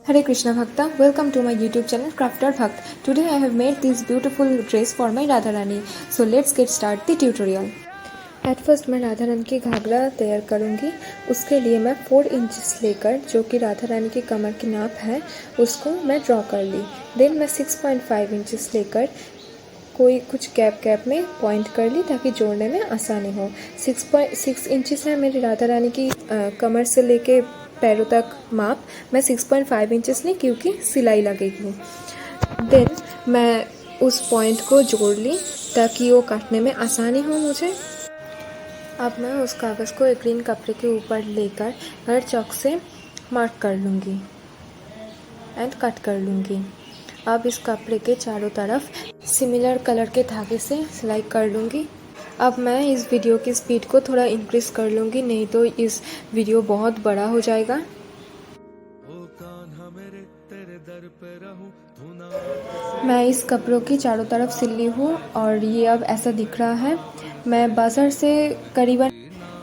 Hare Krishna Bhakta, welcome to my YouTube channel Crafter Bhakt. Today I have made this beautiful dress for my Radha Rani. So let's get start the tutorial. At first मैं राधा रानी की घाघरा तैयार करूँगी। उसके लिए मैं 4 inches लेकर, जो कि राधा रानी की कमर की नाप है, उसको मैं ड्रॉ कर ली। देन मैं 6.5 इंचेस लेकर कोई कुछ गैप में पॉइंट कर ली ताकि जोड़ने में आसानी हो। 6.6 इंचेस है मेरी राधा रानी की कमर से लेके पैरों तक माप। मैं 6.5 इंचेस ली क्योंकि सिलाई लगेगी। देन मैं उस पॉइंट को जोड़ ली ताकि वो काटने में आसानी हो मुझे। अब मैं उस कागज़ को एक ग्रीन कपड़े के ऊपर लेकर हर चौक से मार्क कर लूँगी एंड कट कर लूँगी। अब इस कपड़े के चारों तरफ सिमिलर कलर के धागे से सिलाई कर लूँगी। अब मैं इस वीडियो की स्पीड को थोड़ा इंक्रीज़ कर लूँगी, नहीं तो इस वीडियो बहुत बड़ा हो जाएगा। मैं इस कपड़ों की चारों तरफ सिल ली हूँ और ये अब ऐसा दिख रहा है। मैं बाज़ार से करीबन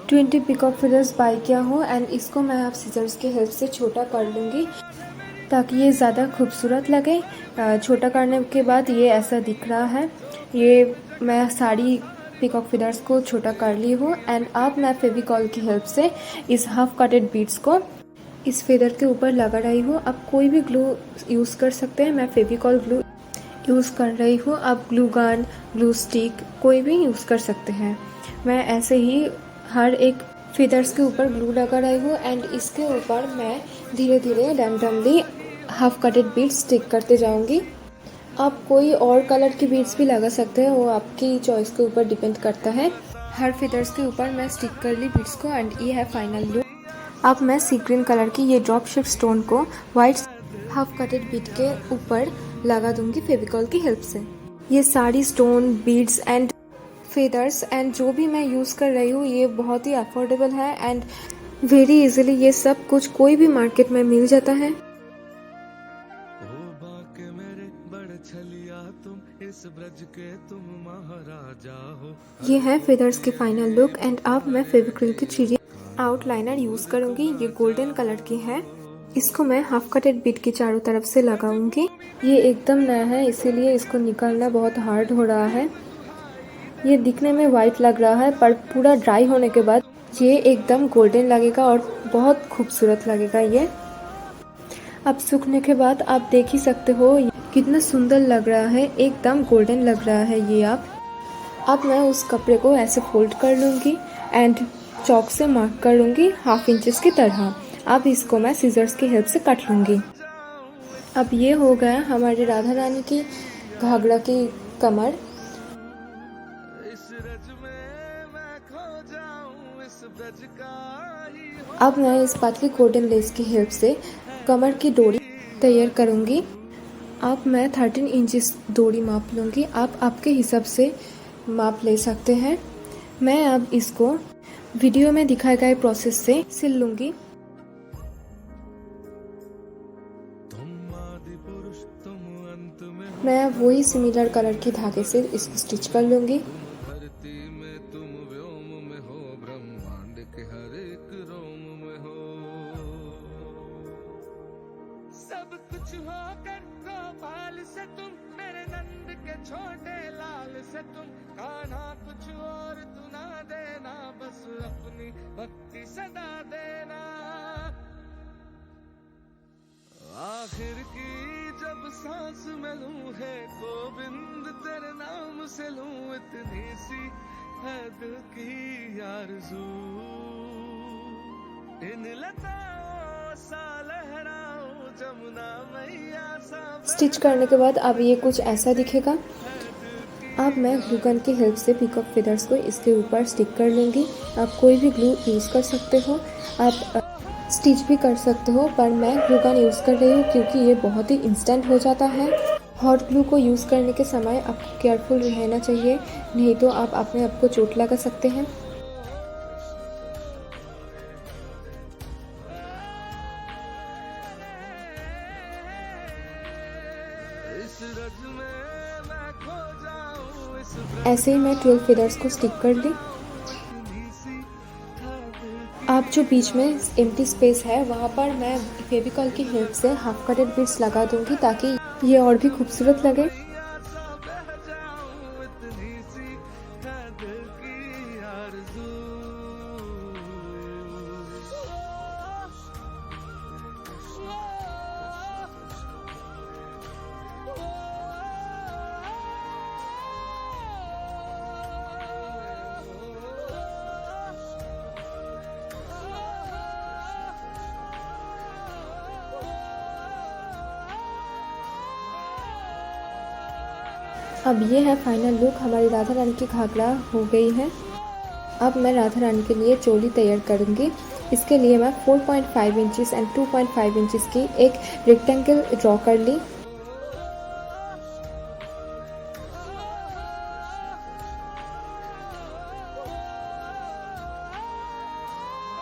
20 पिकॉक फीदर्स बाई किया हूँ एंड इसको मैं अब सीजर्स की हेल्प से छोटा कर लूँगी ताकि ये ज़्यादा खूबसूरत लगे। छोटा करने के बाद ये ऐसा दिख रहा है। ये मैं सारी पिकॉक फीदर्स को छोटा कर ली हूँ एंड अब मैं फेविकॉल की हेल्प से इस हाफ कटेड बीड्स को इस फेदर के ऊपर लगा रही हूँ। अब कोई भी ग्लू यूज़ कर सकते हैं। मैं फेविकॉल ग्लू यूज़ कर रही हूँ। अब ग्लू गन, ग्लू स्टिक कोई भी यूज़ कर सकते हैं। मैं ऐसे ही हर एक फेदर्स के ऊपर ग्लू लगा रही हूँ एंड इसके ऊपर मैं धीरे धीरे रैंडमली हाफ कटेड बीड्स स्टिक करते जाऊँगी। आप कोई और कलर की बीड्स भी लगा सकते हैं, वो आपकी चॉइस के ऊपर डिपेंड करता है। हर फेदर्स के ऊपर मैं स्टिक कर ली बीड्स को एंड ये है फाइनल लुक। अब मैं सी ग्रीन कलर की ये ड्रॉप शेप स्टोन को वाइट हाफ कटेड बीड के ऊपर लगा दूंगी फेविकॉल की हेल्प से। ये सारी stone, beads and feathers and जो भी मैं यूज़ कर रही हूँ ये बहुत ही अफोर्डेबल है एंड वेरी इजीली ये सब कुछ कोई भी मार्केट में मिल जाता है। ये है फेदर्स की फाइनल लुक एंड अब मैं फेविक्रिल की 3D आउटलाइनर यूज़ करूँगी। ये गोल्डन कलर की है। इसको मैं हाफ कटेड बीड की चारों तरफ से लगाऊंगी। ये एकदम नया है इसीलिए इसको निकालना बहुत हार्ड हो रहा है। ये दिखने में वाइट लग रहा है पर पूरा ड्राई होने के बाद ये एकदम गोल्डन लगेगा और बहुत खूबसूरत लगेगा ये। अब सूखने के बाद आप देख ही सकते हो कितना सुंदर लग रहा है, एकदम गोल्डन लग रहा है ये। अब मैं उस कपड़े को ऐसे फोल्ड कर लूँगी एंड चौक से मार्क कर लूँगी हाफ इंचेस की तरह। अब इसको मैं सीजर्स की हेल्प से कट लूँगी। अब ये हो गया हमारी राधा रानी की घाघरा की कमर। अब मैं इस पतली कॉटन लेस की हेल्प से कमर की डोरी तैयार करूँगी। अब मैं 13 इंचेस डोरी माप लूँगी। आप आपके हिसाब से माप ले सकते हैं। मैं अब इसको वीडियो में दिखाए गए प्रोसेस से सिल लूँगी। मैं वही सिमिलर कलर की धागे से इसको स्टिच कर लूँगी। सब कुछ होकर गोपाल से तुम, मेरे नंद के छोटे लाल से तुम, कान्हा कुछ और तू ना देना, बस अपनी भक्ति सदा देना। आखिर की जब सांस में लूं है गोविंद तेरे नाम से लूं, इतनी सी है दिल की आरज़ू। इन लताओं सा लहराऊं जमुना मैया सा। स्टिच करने के बाद अब ये कुछ ऐसा दिखेगा। अब मैं ग्लू गन की हेल्प से पिकॉक फेदर्स को इसके ऊपर स्टिक कर लूँगी। आप कोई भी ग्लू यूज़ कर सकते हो, आप स्टिच भी कर सकते हो, पर मैं ग्लू गन यूज़ कर रही हूँ क्योंकि ये बहुत ही इंस्टेंट हो जाता है। हॉट ग्लू को यूज़ करने के समय आपको केयरफुल रहना चाहिए, नहीं तो आप अपने आप को चोट लगा सकते हैं। ऐसे ही मैं 12 फेदर्स को स्टिक कर ली। अब जो बीच में एम्प्टी स्पेस है वहाँ पर मैं फेविकॉल की हेल्प से हाफ कटेड बीड्स लगा दूंगी ताकि ये और भी खूबसूरत लगे। मैया सा बह जाऊं, इतनी सी है दिल की आरज़ू। अब ये है फाइनल लुक। हमारी राधा रानी की घाघरा हो गई है। अब मैं राधा रानी के लिए चोली तैयार करूँगी। इसके लिए मैं 4.5 इंचेस एंड 2.5 इंचेस की एक रेक्टेंगल ड्रॉ कर ली।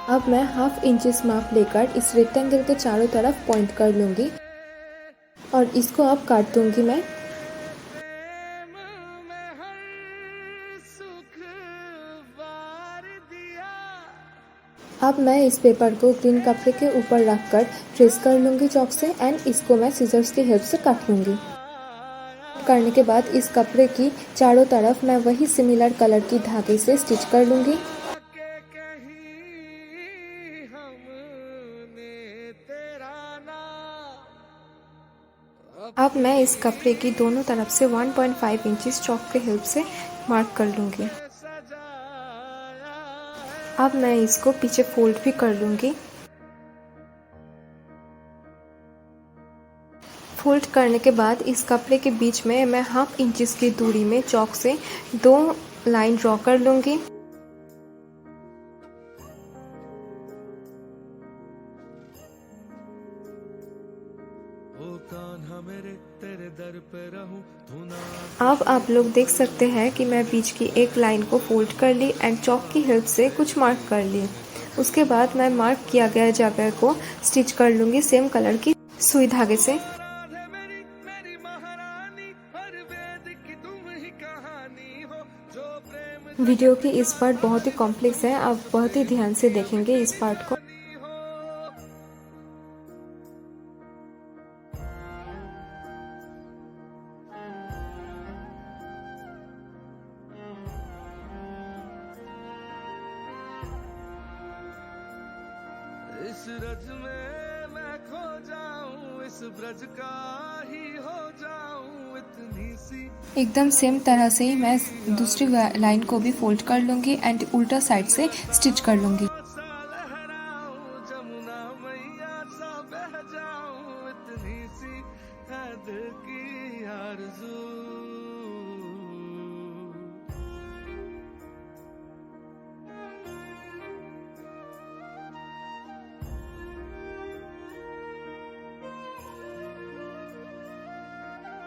अब मैं हाफ इंचेस माप लेकर इस रेक्टेंगल के चारों तरफ पॉइंट कर लूँगी और इसको अब काट दूँगी मैं। अब मैं इस पेपर को ग्रीन कपड़े के ऊपर रखकर ट्रेस कर लूँगी चॉक से एंड इसको मैं सीजर्स की हेल्प से काट लूँगी। करने के बाद इस कपड़े की चारों तरफ मैं वही सिमिलर कलर की धागे से स्टिच कर लूँगी। अब मैं इस कपड़े की दोनों तरफ से 1.5 इंचेस चॉक के हेल्प से मार्क कर लूँगी। अब मैं इसको पीछे फोल्ड भी कर लूँगी। फोल्ड करने के बाद इस कपड़े के बीच में मैं हाफ इंचेस की दूरी में चॉक से 2 लाइन ड्रॉ कर लूँगी। अब आप लोग देख सकते हैं कि मैं बीच की एक लाइन को फोल्ड कर ली एंड चॉक की हेल्प से कुछ मार्क कर ली। उसके बाद मैं मार्क किया गया जगह को स्टिच कर लूँगी सेम कलर की सुई धागे से। वीडियो की इस पार्ट बहुत ही कॉम्प्लेक्स है, आप बहुत ही ध्यान से देखेंगे इस पार्ट को। इस रज में मैं खो जाऊं, इस ब्रज का ही हो जाऊं, इतनी सी। एकदम सेम तरह से मैं दूसरी लाइन को भी फोल्ड कर लूँगी एंड उल्टा साइड से स्टिच कर लूँगी। जमुना मैया सा बह जाऊं, इतनी सी है दिल की आरज़ू।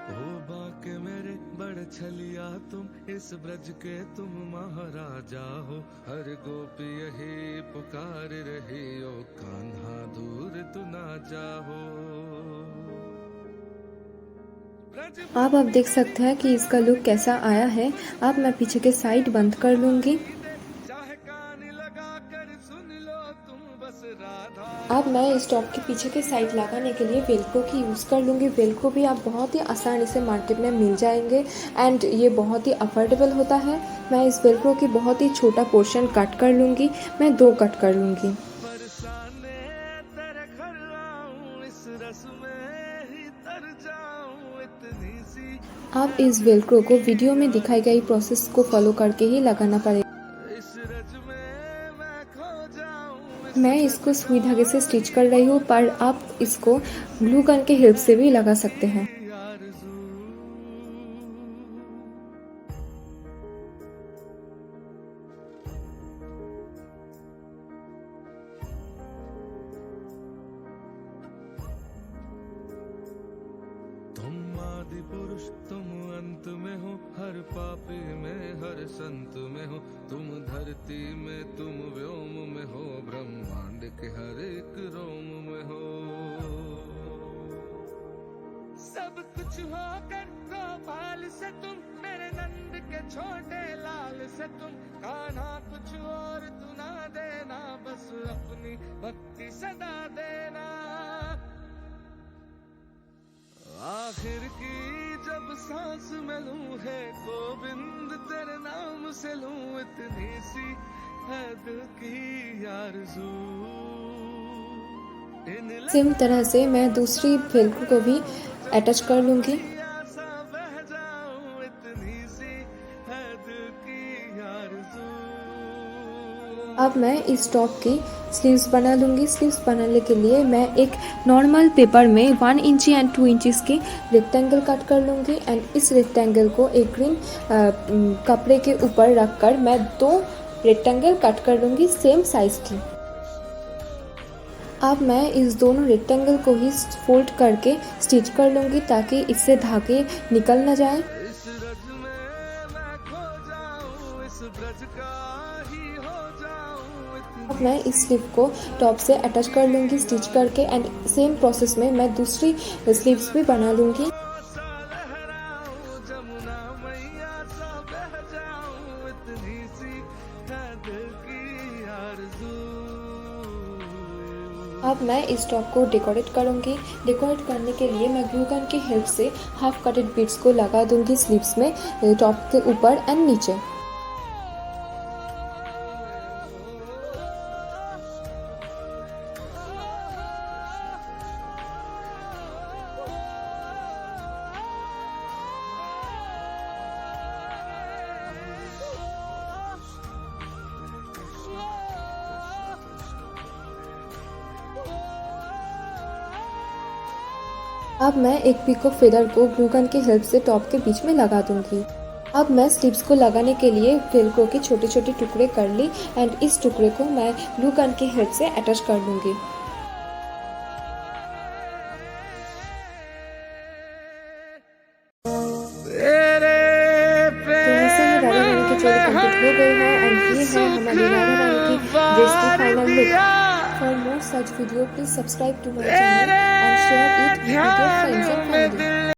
हो बाके मेरे बड़ छलिया तुम, इस ब्रज के तुम महाराजा हो। हर गोपी यही पुकार रही, ओ कान्हा दूर तू ना जाओ। अब आप देख सकते हैं कि इसका लुक कैसा आया है। अब मैं पीछे के साइड बंद कर लूँगी। अब मैं इस टॉप के पीछे के साइड लगाने के लिए वेलक्रो की यूज़ कर लूँगी। वेलक्रो भी आप बहुत ही आसानी से मार्केट में मिल जाएंगे एंड ये बहुत ही अफोर्डेबल होता है। मैं इस वेलक्रो की बहुत ही छोटा पोर्शन कट कर लूँगी। मैं 2 कट कर लूँगी। अब इस वेलक्रो को वीडियो में दिखाई गई प्रोसेस को फॉलो करके ही लगाना पड़ेगा। मैं इसको सुई धागे से स्टिच कर रही हूँ, पर आप इसको ग्लू गन के हेल्प से भी लगा सकते हैं। तुम आदि पुरुष तुम अंत में हो, हर पापी में हर संत में हो। तुम धरती में तुम व्योम में हो, ब्रह्मांड के हर एक रोम में हो। सब कुछ होकर गोपाल से तुम मेरे नंद के छोटे लाल से तुम कान्हा कुछ और तू ना देना बस अपनी भक्ति सदा देना आखिर की जब सांस में लूं है गोविंद तेरे नाम से लूं इतनी सी है दिल की आरज़ू सेम तरह से मैं दूसरी वेलक्रो को भी अटैच कर लूँगी। सा बह जाऊं इतनी सी है दिल की आरज़ू अब मैं इस टॉप की स्लीव्स बना लूँगी। स्लीव्स बनाने के लिए मैं एक नॉर्मल पेपर में 1 इंची एंड 2 इंचेस के रेक्टेंगल कट कर लूँगी एंड इस रेक्टेंगल को एक ग्रीन कपड़े के ऊपर रखकर मैं 2 रेक्टेंगल कट कर लूँगी सेम साइज़ की। अब मैं इस दोनों रेक्टेंगल को ही फोल्ड करके स्टिच कर लूँगी ताकि इससे धागे निकल ना जाए। इस रज में मैं खो जाऊं इस ब्रज का ही हो जाऊं अब मैं इस स्लीव को टॉप से अटैच कर लूँगी स्टिच करके एंड सेम प्रोसेस में मैं दूसरी स्लीव्स भी बना लूँगी। सा लहराऊं जमुना मैया सा बह जाऊं इतनी सी है दिल की आरज़ू अब मैं इस टॉप को डेकोरेट करूँगी। डेकोरेट करने के लिए मैं ग्लू गन की हेल्प से हाफ कटेड बीड्स को लगा दूँगी स्लीव्स में टॉप के ऊपर एंड नीचे। अब मैं एक पीको फेदर को ग्लू गन की हेल्प से टॉप के बीच में लगा दूंगी। अब मैं स्लीव्स को लगाने के लिए वेलक्रो के छोटे छोटे टुकड़े कर ली एंड इस टुकड़े को मैं ग्लू गन की हेल्प से अटैच कर लूँगी। तो ऐसे ही राधा रानी की जोड़ी कंप्लीट हो गई है एंड ये है हमारी राधा रानी की ड्रेस की final look. For more such video, please subscribe to my channel and share it with your friends and family.